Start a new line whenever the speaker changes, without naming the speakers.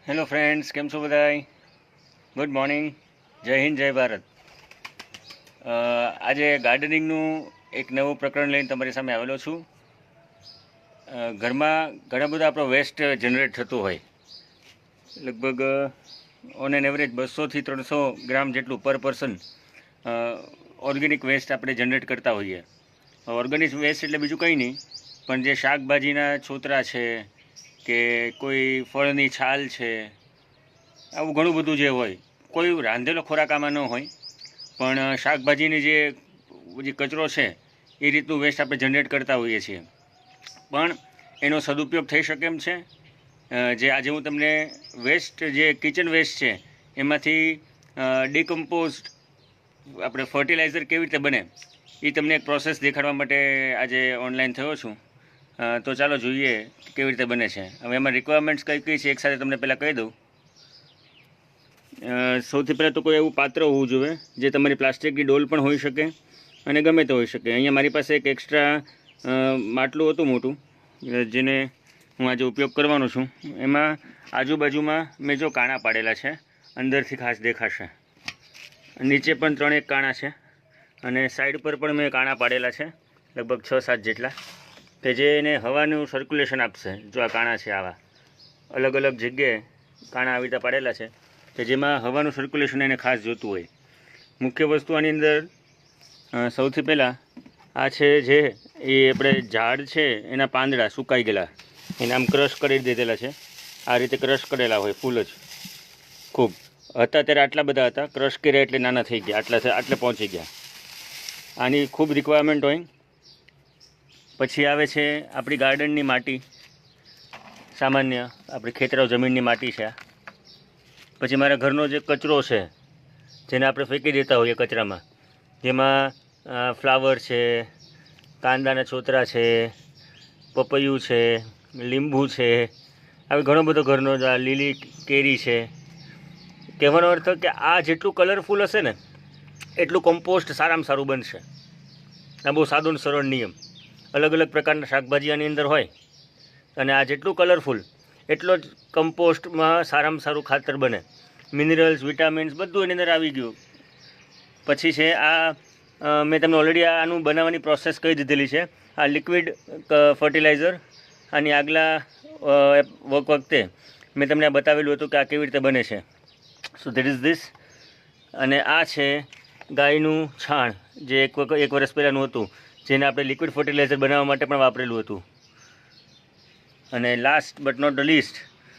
Hello friends, કેમ છો બધાય? ગુડ મોર્નિંગ, જય હિન્દ, જય ભારત. આજે ગાર્ડનિંગનું એક નવું પ્રકરણ લઈને તમારી સામે આવેલો છું. ઘરમાં ઘણા બધા આપણો વેસ્ટ જનરેટ થતું હોય, લગભગ ઓન એન એવરેજ 200થી 300 ગ્રામ જેટલું પર પર્સન ઓર્ગેનિક વેસ્ટ આપણે જનરેટ કરતા હોઈએ. ઓર્ગેનિક વેસ્ટ એટલે બીજું કંઈ નહીં, પણ જે શાકભાજીના છોતરા છે કે કોઈ ફળની છાલ છે, આવું ઘણું બધું જે હોય. કોઈ રાંધેલો ખોરાક આમાં ન હોય, પણ શાકભાજીની જે કચરો છે એ રીતનું વેસ્ટ આપણે જનરેટ કરતા હોઈએ છીએ. પણ એનો સદુપયોગ થઈ શકે એમ છે. જે આજે હું તમને વેસ્ટ, જે કિચન વેસ્ટ છે એમાંથી ડિકમ્પોઝડ આપણે ફર્ટિલાઇઝર કેવી રીતે બને એ તમને એક પ્રોસેસ દેખાડવા માટે આજે ઓનલાઈન થયો છું. તો ચાલો જોઈએ કેવી રીતે બને છે. હવે એમાં રિક્વાયરમેન્ટ્સ કઈ કઈ છે એક સાથે તમને પહેલાં કહી દઉં. સૌથી પહેલાં તો કોઈ એવું પાત્ર હોવું જોઈએ જે તમારી પ્લાસ્ટિકની ડોલ પણ હોઈ શકે અને ગમે તે હોઈ શકે. અહીંયા મારી પાસે એક એક્સ્ટ્રા માટલું હતું મોટું, જેને હું આજે ઉપયોગ કરવાનો છું. એમાં આજુબાજુમાં મેં જો કાણા પાડેલા છે, અંદરથી ખાસ દેખાશે. નીચે પણ 3 કાણા છે અને સાઈડ પર પણ મેં કાણા પાડેલા છે, લગભગ 6-7 જેટલા, કે જે એને હવાનું સર્ક્યુલેશન આપશે. જો આ કાણા છે, આવા અલગ અલગ જગ્યાએ કાણા આવી રીતે પાડેલા છે કે જેમાં હવાનું સર્ક્યુલેશન એને ખાસ જોતું હોય. મુખ્ય વસ્તુ આની અંદર સૌથી પહેલાં આ છે, જે એ આપણે ઝાડ છે એના પાંદડા સુકાઈ ગયેલા એને આમ ક્રશ કરી દીધેલા છે. આ રીતે ક્રશ કરેલા હોય, ફૂલ જ ખૂબ હતા ત્યારે આટલા બધા હતા, ક્રશ કર્યા એટલે નાના થઈ ગયા, આટલે પહોંચી ગયા. આની ખૂબ રિક્વાયરમેન્ટ હોય. પછી આવે છે આપણી ગાર્ડનની માટી, સામાન્ય આપણી ખેતરાઓ જમીનની માટી છે. પછી મારા ઘરનો જે કચરો છે જેને આપણે ફેંકી દેતા હોઈએ કચરામાં, જેમાં ફ્લાવર છે, કાંદાના છોતરા છે, પપૈયું છે, લીંબુ છે, આવી ઘણો બધો ઘરનો, લીલી કેરી છે. કહેવાનો અર્થ કે આ જેટલું કલરફુલ હશે ને એટલું કમ્પોસ્ટ સારામાં સારું બનશે. આ બહુ સાદો ને સરળ નિયમ. અલગ અલગ પ્રકારના શાકભાજી આની અંદર હોય અને આ જેટલું કલરફુલ એટલો જ કમ્પોસ્ટમાં સારામાં સારું ખાતર બને. મિનરલ્સ, વિટામિન્સ બધું એની અંદર આવી ગયું. પછી છે આ મેં તમને ઓલરેડી આનું બનાવવાની પ્રોસેસ કહી દીધેલી છે. આ લિક્વિડ ફર્ટિલાઇઝર, આની આગલા વખતે મેં તમને બતાવેલું હતું કે આ કેવી રીતે બને છે. So that is this. અને આ છે ગાયનું છાણ, જે એક વર્ષ પહેલાંનું હતું, જેને આપણે લિક્વિડ ફર્ટિલાઇઝર બનાવવા માટે પણ વાપરેલું હતું. અને last but not the list,